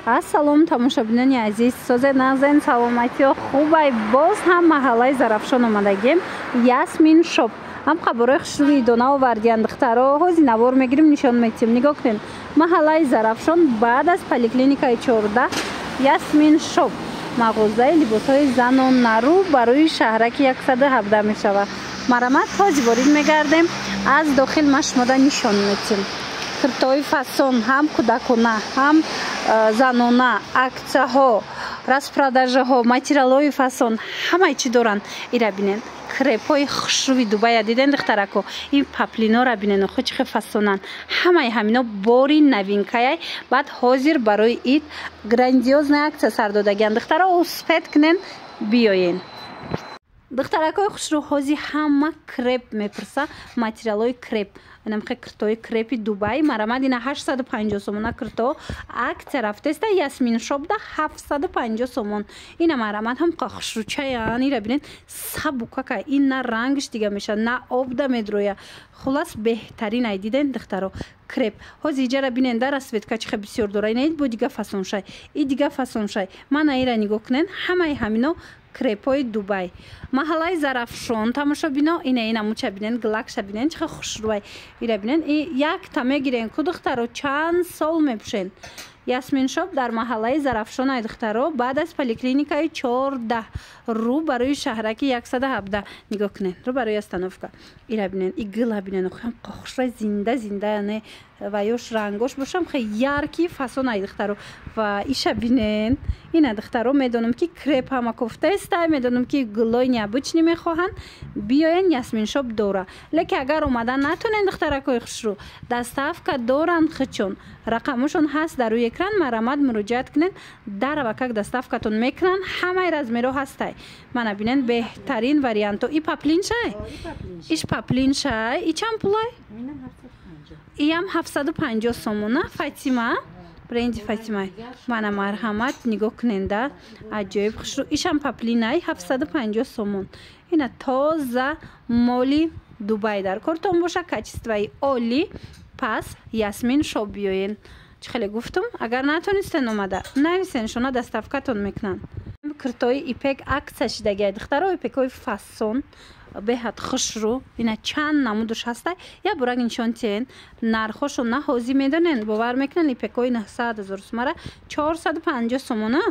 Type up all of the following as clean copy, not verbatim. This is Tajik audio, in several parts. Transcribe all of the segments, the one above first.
Ассалом тамошобинони азиз, созе назен саломатиё хубай. Боз ҳам маҳаллаи Зарафшон омадагем. Ясмин шоп. ҳам хабарои хушрӯи дона овардиян духтаро. ҳози навор мегирим, нишон метим. Нигоҳ кунед. Маҳаллаи Зарафшон баъд аз поликлиникаи 14 Ясмин шоп. мағозаи либосҳои занонарӯ барои шаҳраки 117 мешавад. Марамат ҳози ворид мегардем. Аз дохил ма шумода нишон метим. Куртои фасон, ҳам кӯдакона, ҳам занона, аксияҳо, распродажаҳо, материалҳои фасон, ҳамаи чӣ доранд. Ира бинед. Крепҳои хушрӯи Дубая диден духтарако. Ин паплинора бинен, хо чӣ фасонанд. Ҳамаи ҳамино бори новинкаяй. Баъд ҳозир барои ид грандиозная аксия сар додагиянд. Духтаро успед кунен, биёен. Духтаракои хушрӯ, ҳозир ҳама креп мепурса, материалҳои креп. Намхе куртои крепи Дубай марамад ина 850 сомона курто. Акция рафтеста Ясмин шоп да 750 сомон. Ина марамад ҳам хушрӯчаян. Ира бинен сабукака. Ин на рангш дига меша, на об да медроя. Хулас беҳтарин ай диден духтаро. Креп. Ҳозир иҷара бинен да расветка чихе бисёр дора. Ина ид бо дига фасон шай. И дига фасон шай. Мана ира нигоҳ кунен. Ҳамаи ҳамино крепҳои Дубай. Маҳаллаи Зарафшон тамошобино ина муча бинен глакша бинен чихе хушрӯай. Ира бинен як та мегирен ку духтаро чанд сол мепӯшен. Ясмин шоп дар маҳаллаи Зарафшон ай духтаро баъд аз поликлиникаи 14 рӯ барои шаҳраки 117 нигоҳ кунен. Рӯ барои остановка. Ира бинен и гила бинен хам хушрӯай зинда яне ва ёш рангош бошам хе ярки фасон ай духтаро ва иша бинен. Ина духтаро медонам ки креп ҳама кофтаста, медонам ки гилои необычни мехоҳанд. Биёен Ясмин шоп дора. Лекин агар омадан натонен духтаракои хушрӯ, доставка доранд хичон. Рақамушон ҳаст дар рӯи экран. Марамад муроҷиат кунен. Дарава как доставкатон мекунанд. Ҳамаи размеро ҳастай. Мана бинен беҳтарин варианто. И паплин шай? Иш паплин шай. И чанд пулай? Иам 750 сомона. Фатима бренди Фатимай. Мана марҳамат нигоҳ куненда. Аҷоиб хушрӯ. Ишам паплинай 750 сомон. Ина тоза моли Дубай дар кортон боша, качествои оли. Пас Ясмин шоп биёен. Чӣ хеле гуфтум? Агар натонистен омада, нависен, шуна доставкатон мекунанд. Куртои ипек аксия шидагиай духтаро, ипекҳои фасон беҳад хушрӯ. Ина чанд намудуш ҳастай. Я бурак нишон тиен. Нархошон на ҳозир медонен. Бовар мекунен ипекҳои 900 000 сомара 450 сомона.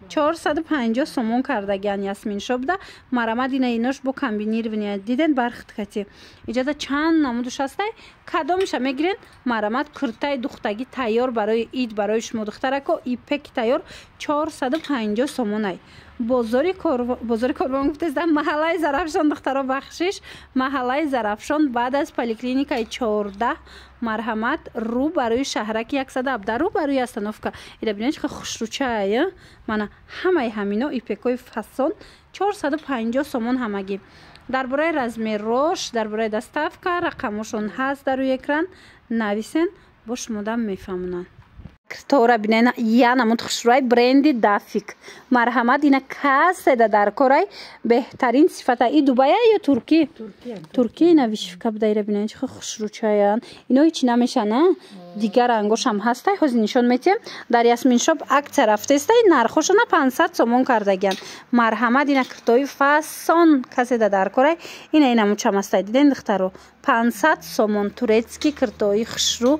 450 сомон кардагиян Ясмин шоп да. Марамад ина инош бо комбинирование диден бархиткати. Иҷада чанд намудуш ҳастай. Кадомиша мегирен? Марамад куртаи духтагӣ тайёр барои ид барои шумо духтарако ипеки тайёр 450 сомонай. бозори корвон гуфтеста маҳаллаи Зарафшон духтаро бахшиш. Маҳаллаи Зарафшон баъд аз поликлиникаи 14 марҳамат рӯ барои шаҳраки 117 рӯ барои остановка. Ира бинен чихе хушрӯчая. Мана ҳамаи ҳамино ипекҳои фасон 450 сомон ҳамагӣ. Дар бораи размерош, дар бораи доставка рақамошон ҳаст дар рӯи экран. Нависен бо шумода мефаҳмонанд. Куртора бинен янамуд хушрӯай бренди Дафик. Марҳамат ина каседа дар корай беҳтарин сифата. И Дубая ё Туркӣ? Туркӣ ина вишивка буда. Ира бинен чихе хушрӯчаян. Ино ҳичи намеша на? Дигар ангошам ҳастай. Ҳозир нишон метиҳем. Дар Ясмин шоп аксия рафтестай. Нархошона 500 сомон кардагиян. Марҳамат ина куртои фасон каседа дар корай. Ина мучам ҳастай. Диден духтаро 500 сомон турецки куртои хушрӯ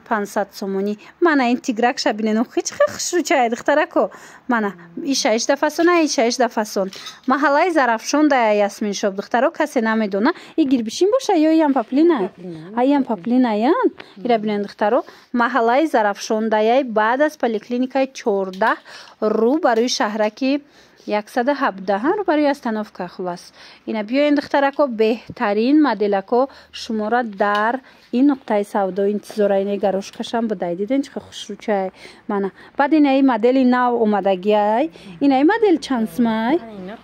500 сомони. Мана ин тигракша бинен хич хушрӯчая духтарако. Мана иша ишда фасона, иша ишда фасон. Маҳаллаи Зарафшон да Ясмин шоп духтаро касе намедона. И гирбишин боша ё иам паплина? Аям паплина ян? Ира бинен духтаро маҳаллаи Зарафшон да яй баъд аз поликлиникаи 14 рӯ барои шаҳраки 117 рӯ барои остановка хулас. Ина биёен духтарако беҳтарин моделако шуморо дар ин нуқтаи савдо интизора. ина гарошкашам будай. Диден чихе хушрӯчай. Мана баъд ина модели нав омадагиай. Ина модел чансмай?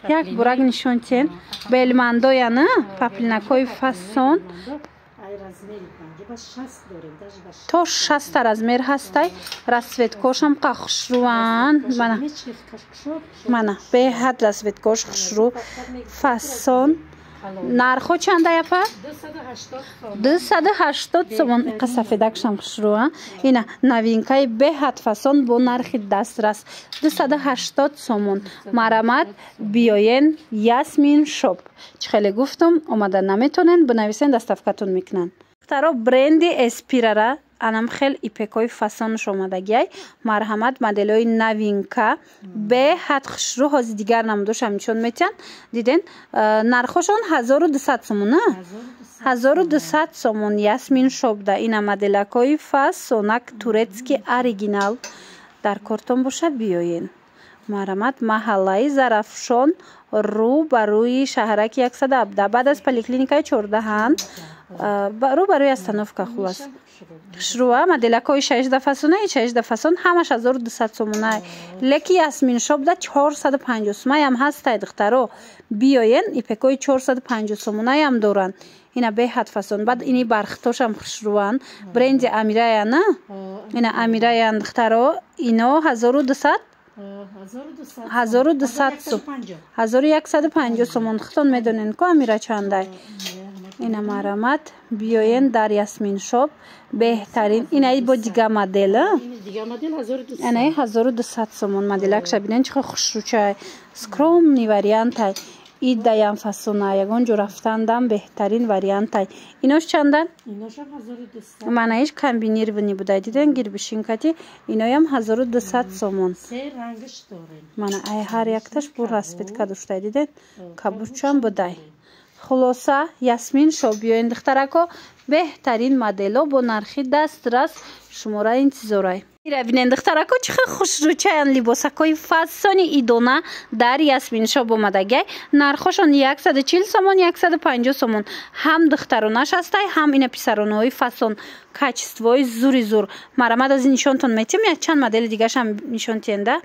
Як бурак нишон тиен. Белмандоя на паплинакои фасон то 60 размер ҳастай. Расветкошам қа хушрӯан. Мана беҳад расветкош хушрӯ фасон нархо чанда япа 280 сомон қасафедакшам хушруа ина новинкаи беҳад фасон бо нархи дастрас 280 сомон марамат биёен ясмин шоп чӣ хеле гуфтум омада наметонен бинависен доставкатон мекунанд таро бренди эспирара анам хел ипекои фасонш омадагиай марҳамат моделҳои новинка беҳад хушрӯ ҳози дигар намудошам нишон метиҳанд диден нархошон 1200 сомон 1200 сомон ясмин шобда ина моделакои фасонак турецки оригинал дар кортон боша биёен марҳамат маҳаллаи зарафшон рӯ ба рӯи шаҳраки 117 баъд аз поликлиникаи 14 рӯ ба рӯи остановка хулас шруа моделакои 16 фасонаи 16 фасон ҳамаш 1200 сомонай леки ясмин шобда 450 сомонаям ҳастай духтаро биёен ипекои 450 сомонаям доранд ина беҳад фасон баъд ини бархтошам хушруан бренди амирая на ина амираян духтаро ино 1200 1150 сомон хутон медонен ко амира чандай ина марамат биёен дар ясмин шоп беҳтарин инаи бо дига модел инаи 1200 сомон моделакша бинен чихо хушрӯчай скромни вариантай идаям фасона ягон ҷо рафтандам беҳтарин вариантай инош чандан манаиш комбинированӣ будай диден гирбишинкати иноям 1200 сомон мана ай ҳар якташ бо распетка доштай диден кабурчам будай хулоса ясмин шоб биёен духтарако беҳтарин модело бо нархи дастрас шумора интизорай ира бинен духтарако чихе хушрӯчаян либосакои фасони идона дар ясмин шоб омадагай нархошон 140 сомон 150 сомон ҳам духтаронаш ҳастай ҳам ина писаронаҳои фасон качествои зури зур марамад аз ин нишонтон метиҳем якчанд модели дигашам нишон тиҳенда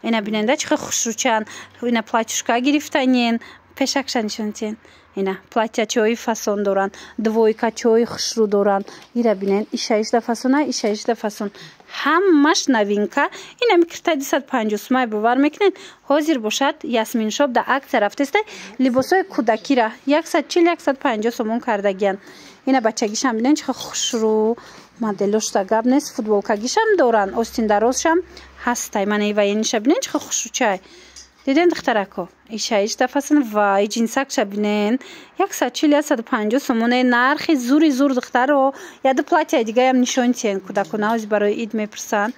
ина биненда чихе хушрӯчаян ина платюшка гирифтаниен пешакша нишон тиҳен ина платячаҳои фасон доранд двойкачаҳои хушрӯ доранд ира бинен ишаишда фасона ишаишда фасон ҳамаш новинка ина микртай 250 сомай бовар мекунен ҳозир бошад ясмин шоб да акция рафтестай либосҳои кӯдакира 140-150 сомон кардагиян ина бачагишам бинен чихо хушрӯ моделошда гап нест футболкагишам доранд остиндарозшам ҳастай манаи ваениша бинен чихо хушрӯчай диден духтарако ишаишда фасон вай ҷинсакша бинен 140-150 сомоне нархи зури зур духтаро яду платьяи дигаям нишон тиҳен кӯдакона ҳози барои ид мепурсанд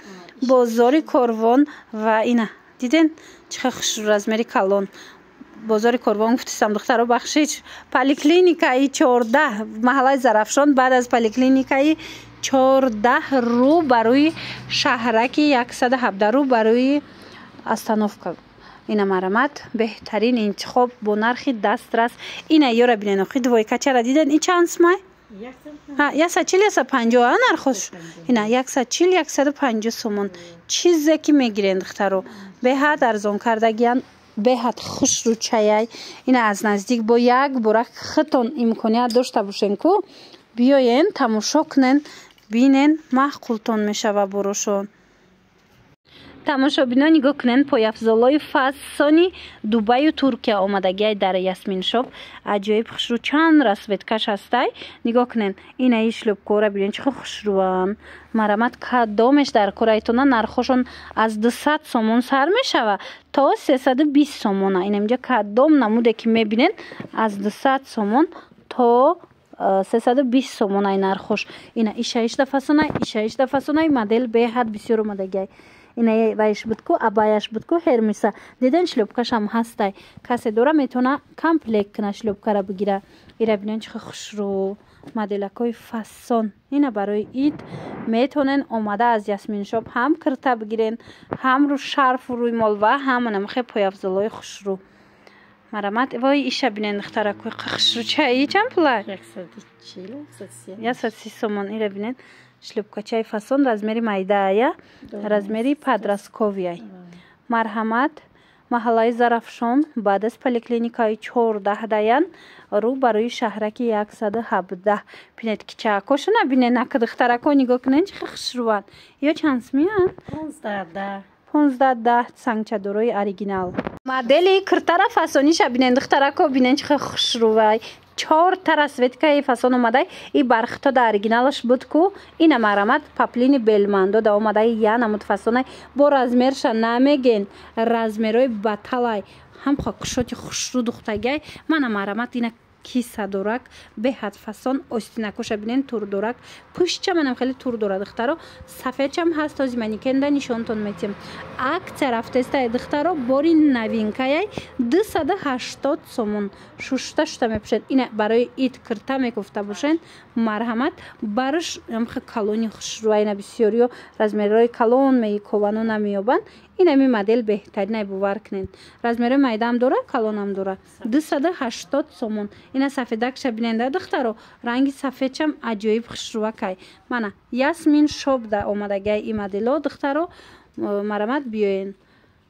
бозори корвон ва ина диден чихе хушрӯ размери калон бозори корвон гуфтистам духтаро бахшид поликлиникаи 14 маҳаллаи зарафшон баъд аз поликлиникаи 14 рӯ ба рӯи шаҳраки 117 рӯ ба рӯи остановка ина марамат беҳтарин интихоб бо нархи дастрас ина ёра бинен охи двойкачара диден и чанд сомай 140-150 нархош ина 140-150 сомон чизе ки мегирен духтаро беҳад арзон кардагиян беҳад хушрӯчаяй ина аз наздик бо як бора хитон имконият дошта бошен ку биёен тамошо кунен бинен маъқултон мешава борошон тамошобино нигоҳ кунен пояфзолои фасони дубаю туркия омадагиай дар ясмин шоп аҷоиб хушрӯ чанд расветкаш ҳастай нигоҳ кунен инаи шлӯбкора бинен чихо хушрӯан марамат кадомеш дар корайтона нархошон аз 200 сомон сар мешава то 320 сомона ина инҷа кадом намуде ки мебинен аз 200 сомон то 320 сомонай нархош ина ишаишда фасонай модел беҳад бисёр омадагиай ина вайш будку абаяш будку хермиса диден шлёбкашам ҳастай касе дора метавона комплект куна шлёбкара бигира ира бинен чихо хушрӯ моделакои фасон ина барои ид метавонен омада аз ясмин шоп ҳам кирта бигирен ҳам рӯ шарфу рӯй молва ҳам намахе пояфзолои хушрӯ марамат вой иша бинен духтаракои хушрӯчаи чанд пулай 140 сомон ира бинен шлӯбкачаи фасон размери майдая размери подростковияй марҳамат маҳаллаи зарафшон баъд аз поликлиникаи 14 даян рӯ ба рӯи шаҳраки 117 бинед ки чаакошона бинен ака духтарако нигоҳ кунен чихе хушрӯанд ё чанд сомиян 15 сангчадорои оригинал модели киртара фасониша бинен духтарако бинен чихе хушрӯвай 4 та расветкаи фасон омадай. И бархто да оригиналаш буд ку ина марамат паплини белмандо да омадай я намуд фасонай бо размерша намеген размерой баталай ҳам хокшоти хушру духтагай мана марамат ина киса дорак беҳад фасон остинакоша бинен тур дорак пушча манам хеле тур дора духтаро сафедчам ҳаст този маникенда нишонтон метем акция рафтеста духтаро бори новинкаяй 280 сомон шушта шута мепушед ина барои ид кирта мекуфта бошен марҳамат бараш амха калони хушруа ина бисёриё размеррои калон меи ковану намеёбанд инами модел беҳтаринай бовар кунед размери майдаам дора калонам дора 280 сомон ина сафедакша биненда духтаро ранги сафедчам аҷоиб хушрувакай мана ясмин шобда омадагай и модело духтаро марамат биёен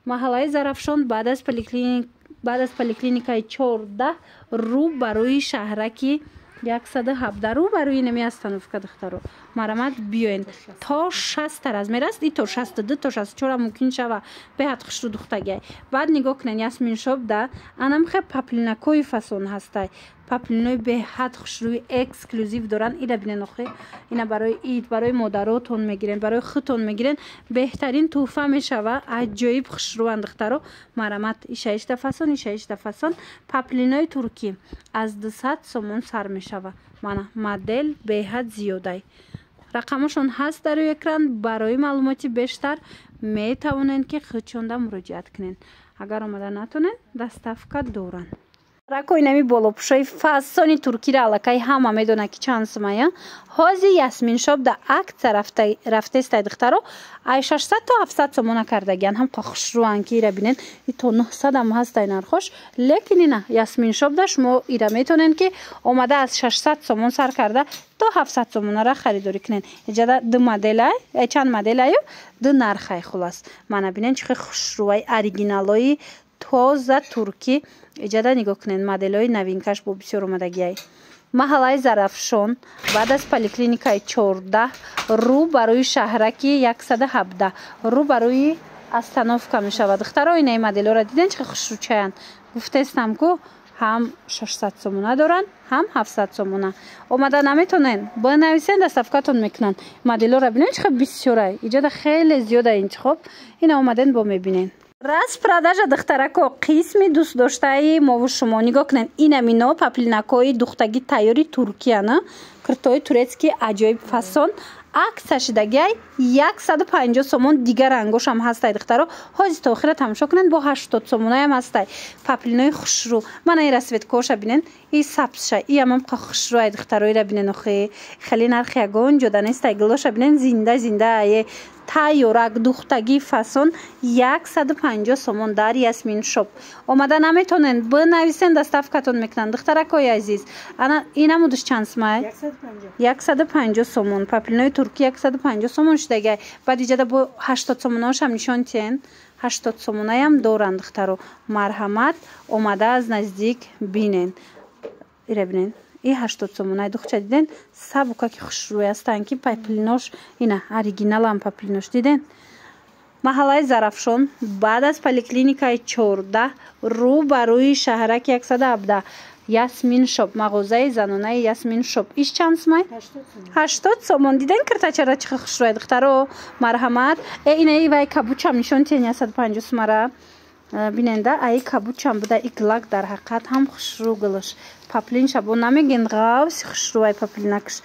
маҳаллаи зарафшон баъд аз поликлиникаи 14 рӯ ба рӯи шаҳраки 117 рӯ ба рӯи нами остановка духтаро марамат биёен то 60 размер аст и то 62 то 64 мумкин шава беҳад хушру духтагай баъд нигоҳ кунен ясмин шобда анамха паплинакои фасон ҳастай паплинои беҳад хушрӯи эксклюзив доранд ина бинен охи ина барои ид барои модаротон мегирен барои худтон мегирен беҳтарин тӯҳфа мешава аҷоиб хушрӯанд духтаро марамат ишаишта фасон паплинои туркӣ аз 200 сомон сар мешава мана модел беҳад зиёдай рақамашон ҳаст дар рӯи экран барои маълумоти бештар метавонед ки худшонда муроҷиат кунед агар омада натонед доставка доранд ракои нами болопӯшои фасони туркиро аллакай ҳама медонад ки чанд сумая ҳози ясмин шоб да акция рафтестай духтаро ай 600 то 700 сомона кардагиян ҳам хушрӯан ки ира бинен и то 900 ам ҳастай нархош лекин ина ясмин шоб да шумо ира метонед ки омада аз 600 сомон сар карда то 700 сомонара харидорӣ кунед иҷада ду моделай чанд моделаю ду нархай хулас мана бинен чихе хушрӯай оригиналои тоза туркӣ иҷада нигоҳ кунед моделҳои новинкаш бо бисёр омадагиай маҳаллаи зарафшон баъд аз поликлиникаи 14 рӯ ба рӯи шаҳраки 117 рӯ ба рӯи остановка мешавад духтаро инаи моделҳоро диден чӣ хушрӯчаянд гуфтестам ку ҳам 600 сомона доранд ҳам 700 сомона омада наметонен бинависен доставкатон мекунанд моделҳоро бинен чӣ бисёрай иҷада хеле зиёда интихоб ина омаден бо мебинен распродажа духтарако қисми дӯстдоштаи мову шумо нигоҳ кунед ина мино паплинакои духтагӣ тайёри туркияна киртои турецки аҷоиб фасон акция шидагиай 150 сомон дигар рангошам ҳастай духтаро ҳози то охира тамошо кунед бо 80 сомонаям ҳастай паплинои хушрӯ мана ира светкоша бинен и сабзша и амам хушрӯай духтаро ира бинен охи хеле нархи ягон ҷода нестай гилоша бинен зинда ае тайёрак духтагӣ фасон 150 сомон дар ясмин шоб омада наметонен бинависен доставкатон мекунанд духтаракои азиз ана инамудаш чанд сумай 150 сомон паплинои туркӣ 150 сомон шудагай баъд иҷада бо 80 сомонаошам нишон тиен 80 сомонаям доранд духтаро марҳамат омада аз наздик бинен ира бинен и 80 сомонай духча диден сабука ки хушрӯй астанд ки паплинош ина оригиналам паплинош диден маҳаллаи зарафшон баъд аз поликлиникаи 14 рӯ ба рӯи шаҳраки 117 ясмин шоб мағозаи занонаи ясмин шоб иш чанд сумай 80 сомон диден киртачара чихе хушрӯй духтаро марҳамат инаи вай кабучам нишон тиен 150 сумара биненда ай кабучам буда иглак дар ҳақиқат ҳам хушрӯ гилаш паплин шабо намеген ғавси хушрӯай паплинакш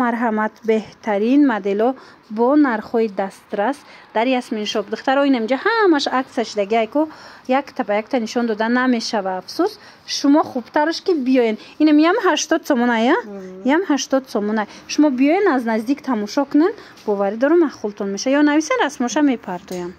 марҳамат беҳтарин модело бо нархҳои дастрас дар ясмин шоб духтаро инамҷа ҳамаш акция шидагиай ку якта ба якта нишон дода намешава афсус шумо хубтараш ки биёен инам ям 80 сомонай ям 80 сомонай шумо биёен аз наздик тамошо кунен боварӣ дорум махултон меша ё нависен расмоша мепартоям